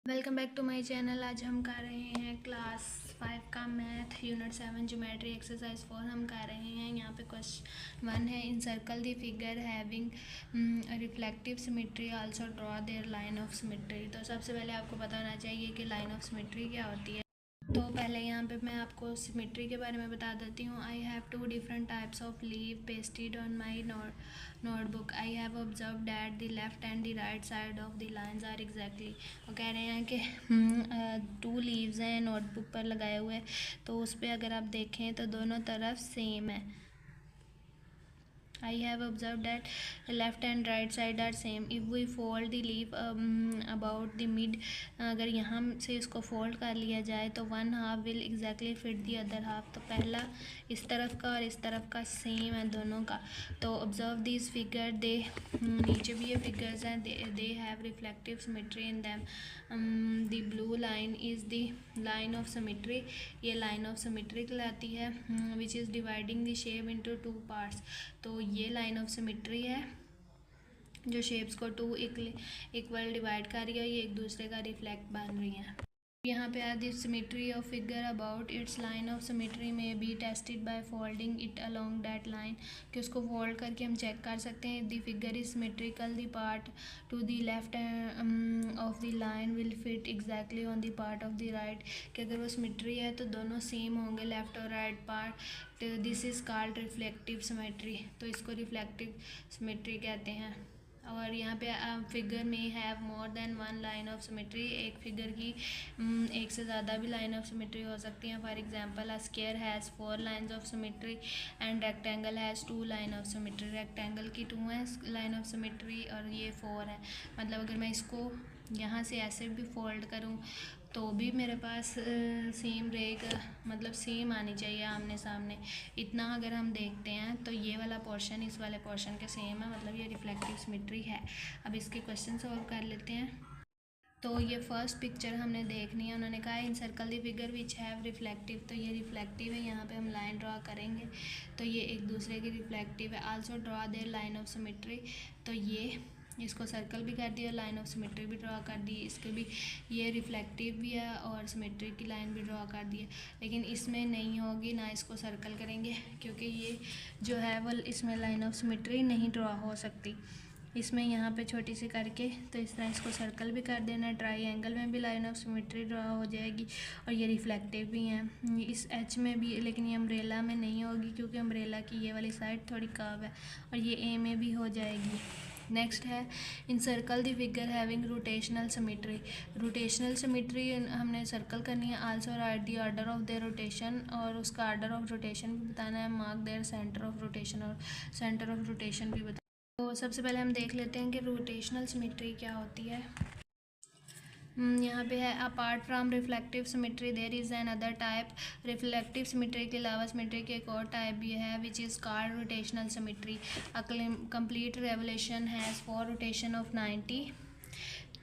Welcome back to my channel. आज हम कर रहे हैं क्लास 5 का मैथ यूनिट 7 ज्योमेट्री एक्सरसाइज 4 हम कर रहे हैं। यहाँ पे क्वेश्चन 1 है, in circle the figure having reflective symmetry also draw their line of symmetry. तो सबसे पहले आपको पता होना चाहिए कि लाइन ऑफ सिमेट्री क्या होती है। तो पहले यहाँ पे मैं आपको सिमेट्री के बारे में बता देती हूँ। I have 2 different types of leave pasted on my notebook. I have observe that the left and the right side of the lines are exactly. वो कह रहे हैं कि 2 लीव्स हैं नोटबुक पर लगाए हुए, तो उस पर अगर आप देखें तो दोनों तरफ सेम है। I have observed that left and right side are same. If we fold the leaf about the mid, अगर यहाँ से इसको फोल्ड कर लिया जाए तो 1/2 will exactly fit the other half। तो पहला इस तरफ का और इस तरफ का सेम है दोनों का। तो observe these figure, दे नीचे भी ये फिगर्स हैं, they have reflective symmetry in them। the blue line is the line of symmetry। ये line of symmetry कहलाती है, which is dividing the shape into 2 parts। तो ये लाइन ऑफ सिमेट्री है जो शेप्स को 2 इक्वल डिवाइड कर रही है, ये एक दूसरे का रिफ्लेक्ट बन रही हैं। यहाँ पे है this symmetry of figure about its line of symmetry में be tested by folding it along that line, कि उसको फोल्ड करके हम चेक कर सकते हैं। The figure is symmetrical, the part to the left of the line will fit exactly on the part of the right, कि अगर वो सिमेट्री है तो दोनों सेम होंगे लेफ्ट और right part. This is called reflective symmetry. तो इसको रिफ्लेक्टिव सिमेट्री कहते हैं। और यहाँ पे फिगर में have more than 1 line of symmetry, एक फिगर की एक से ज़्यादा भी लाइन ऑफ सिमेट्री हो सकती हैं। For example a square has 4 lines of symmetry and rectangle has 2 line of symmetry. Rectangle की 2 है लाइन ऑफ सिमेट्री और ये 4 है। मतलब अगर मैं इसको यहाँ से ऐसे भी फोल्ड करूँ तो भी मेरे पास सेम रहेगा, मतलब सेम आनी चाहिए आमने सामने। इतना अगर हम देखते हैं तो ये वाला पोर्शन इस वाले पोर्शन के सेम है, मतलब ये रिफ्लेक्टिव सिमेट्री है। अब इसके क्वेश्चन सॉल्व कर लेते हैं। तो ये फर्स्ट पिक्चर हमने देखनी है। उन्होंने कहा in circle the figure which have reflective, तो ये रिफ्लेक्टिव है। यहाँ पे हम लाइन ड्रा करेंगे तो ये एक दूसरे की रिफ्लेक्टिव है। Also draw their line of symmetry, तो ये इसको सर्कल भी कर दिया, लाइन ऑफ सिमेट्री भी ड्रा कर दी। इसके भी ये रिफ्लेक्टिव भी है और सिमेट्री की लाइन भी ड्रा कर दी है, लेकिन इसमें नहीं होगी, ना इसको सर्कल करेंगे क्योंकि ये जो है वो इसमें लाइन ऑफ सिमेट्री नहीं ड्रा हो सकती। इसमें यहाँ पे छोटी सी करके तो इस तरह इसको सर्कल भी कर देना। ट्राइंगल में भी लाइन ऑफ सिमेट्री ड्रा हो जाएगी और ये रिफ्लेक्टिव भी हैं। इस एच में भी, लेकिन ये अम्ब्रेला में नहीं होगी क्योंकि अम्ब्रेला की ये वाली साइड थोड़ी कर्व है। और ये ए में भी हो जाएगी। नेक्स्ट है in circle the figure having rotational symmetry. Rotational symmetry हमने सर्कल करनी है। Also write the order of their rotation, और उसका ऑर्डर ऑफ रोटेशन भी बताना है। Mark their centre of rotation, और सेंटर ऑफ रोटेशन भी बताना। तो सबसे पहले हम देख लेते हैं कि रोटेशनल सिमेट्री क्या होती है। यहाँ पे है apart from reflective symmetry there is an other type. Reflective symmetry के अलावा सिमेट्री के एक और टाइप भी है which is called rotational symmetry. A complete revolution has 4 rotation of 90।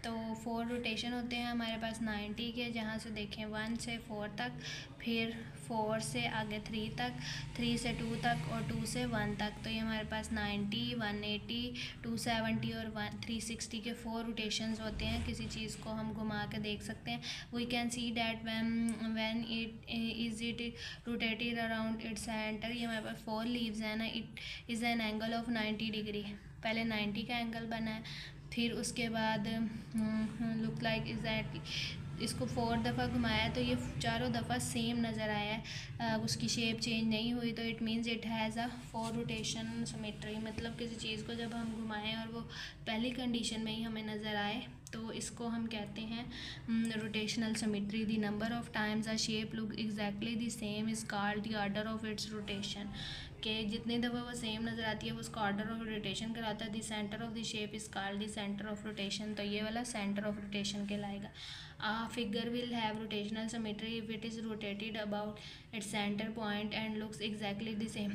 तो 4 रोटेशन होते हैं हमारे पास 90 के, जहाँ से देखें 1 से 4 तक, फिर 4 से आगे 3 तक, 3 से 2 तक और 2 से 1 तक। तो ये हमारे पास 90, 180, 270 और 360 के 4 रोटेशंस होते हैं। किसी चीज़ को हम घुमा के देख सकते हैं। We can see that when it rotated around its centre. ये हमारे पास 4 लीव्स हैं ना, it is an angle of 90 degree. पहले 90 का एंगल बना है, फिर उसके बाद लुक लाइक एग्जैक्टली इसको 4 दफ़ा घुमाया तो ये चारों दफ़ा सेम नज़र आया है, उसकी शेप चेंज नहीं हुई। तो it means it has a 4 rotation symmetry. मतलब किसी चीज़ को जब हम घुमाएं और वो पहली कंडीशन में ही हमें नज़र आए तो इसको हम कहते हैं rotational symmetry. The number of times a shape look exactly the same is called the order of its rotation, कि जितनी दफ़ा वो सेम नज़र आती है वो उसका ऑर्डर ऑफ रोटेशन कराता है। The centre of the shape is called the centre of rotation, तो ये वाला सेंटर ऑफ रोटेशन कहलाएगा। A figure will have rotational symmetry if it is rotated about its center point and looks exactly the same।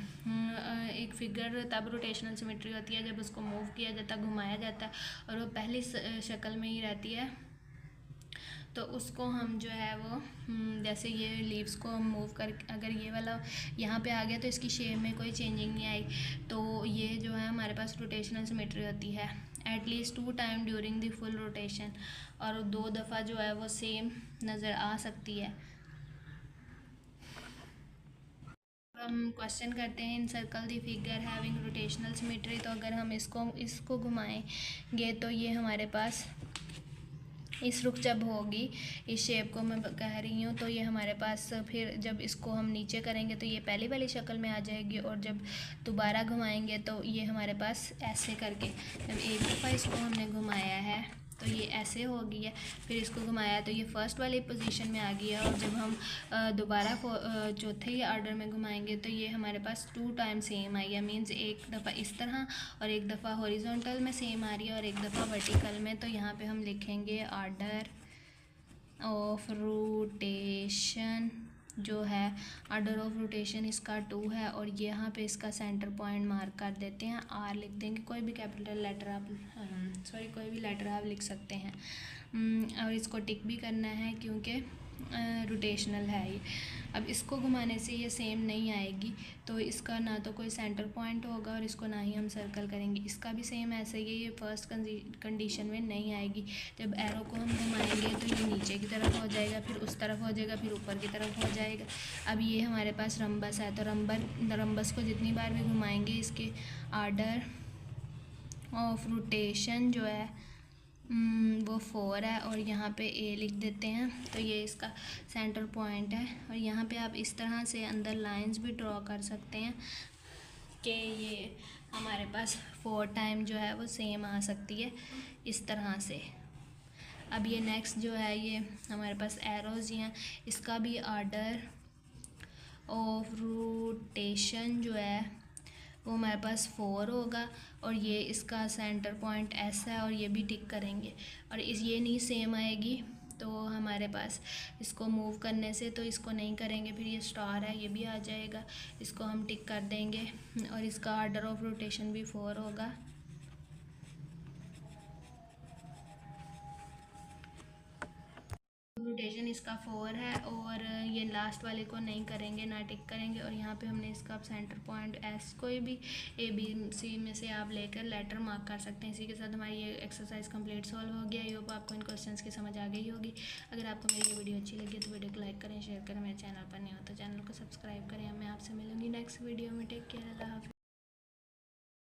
एक figure तब rotational symmetry होती है जब उसको मूव किया जाता है, घुमाया जाता है और वो पहली शक्ल में ही रहती है। तो उसको हम जो है वो जैसे ये लीव्स को हम मूव कर, अगर ये वाला यहाँ पे आ गया तो इसकी शेप में कोई चेंजिंग नहीं आई, तो ये जो है हमारे पास रोटेशनल सिमेट्री होती है। At least 2 time during the full rotation, और 2 दफ़ा जो है वो सेम नज़र आ सकती है। हम क्वेश्चन करते हैं in circle the figure having rotational symmetry. तो अगर हम इसको घुमाएंगे तो ये हमारे पास इस रुख जब होगी, इस शेप को मैं कह रही हूँ, तो ये हमारे पास फिर जब इसको हम नीचे करेंगे तो ये पहली वाली शक्ल में आ जाएगी, और जब दोबारा घुमाएंगे तो ये हमारे पास ऐसे करके, जब एक दफ़ा इसको हमने घुमाया है तो ये ऐसे हो गई है, फिर इसको घुमाया तो ये फर्स्ट वाली पोजीशन में आ गई है, और जब हम दोबारा चौथे ऑर्डर में घुमाएंगे तो ये हमारे पास 2 टाइम सेम आई है। मीन्स एक दफ़ा इस तरह और एक दफ़ा हॉरिजॉन्टल में सेम आ रही है और एक दफ़ा वर्टिकल में। तो यहाँ पे हम लिखेंगे ऑर्डर ऑफ रोटेशन जो है, ऑर्डर ऑफ रोटेशन इसका 2 है, और यहाँ पे इसका सेंटर पॉइंट मार्क कर देते हैं, आर लिख देंगे। कोई भी कैपिटल लेटर आप कोई भी लेटर आप लिख सकते हैं, और इसको टिक भी करना है क्योंकि रोटेशनल है ये। अब इसको घुमाने से ये सेम नहीं आएगी, तो इसका ना तो कोई सेंटर पॉइंट होगा और इसको ना ही हम सर्कल करेंगे। इसका भी सेम ऐसे ही, ये फर्स्ट कंडीशन में नहीं आएगी। जब एरो को हम घुमाएंगे तो ये नीचे की तरफ हो जाएगा, फिर उस तरफ हो जाएगा, फिर ऊपर की तरफ हो जाएगा। अब ये हमारे पास रम्बस है, तो रम्बस को जितनी बार भी घुमाएंगे इसके ऑर्डर ऑफ रोटेशन जो है वो 4 है, और यहाँ पे ए लिख देते हैं। तो ये इसका सेंटर पॉइंट है, और यहाँ पे आप इस तरह से अंदर लाइंस भी ड्रॉ कर सकते हैं कि ये हमारे पास 4 टाइम जो है वो सेम आ सकती है इस तरह से। अब ये नेक्स्ट जो है, ये हमारे पास एरोज हैं, इसका भी ऑर्डर ऑफ रोटेशन जो है वो हमारे पास 4 होगा, और ये इसका सेंटर पॉइंट ऐसा है, और ये भी टिक करेंगे, और ये नहीं सेम आएगी तो हमारे पास इसको मूव करने से, तो इसको नहीं करेंगे, फिर ये स्टार है ये भी आ जाएगा, इसको हम टिक कर देंगे, और इसका ऑर्डर ऑफ रोटेशन भी 4 होगा। रोटेशन इसका 4 है, और ये लास्ट वाले को नहीं करेंगे, ना टिक करेंगे, और यहाँ पे हमने इसका सेंटर पॉइंट एस, कोई भी ए बी सी में से आप लेकर लेटर मार्क कर सकते हैं। इसी के साथ हमारी ये एक्सरसाइज कंप्लीट सॉल्व हो गया। आई होप आपको इन क्वेश्चंस की समझ आ गई होगी। अगर आपको मेरी ये वीडियो अच्छी लगी तो वीडियो को लाइक करें, शेयर करें, मेरे चैनल पर नहीं हो तो चैनल को सब्सक्राइब करें। मैं आपसे मिलूंगी नेक्स्ट वीडियो में। टेक केयर, अल्लाह हाफ़िज़।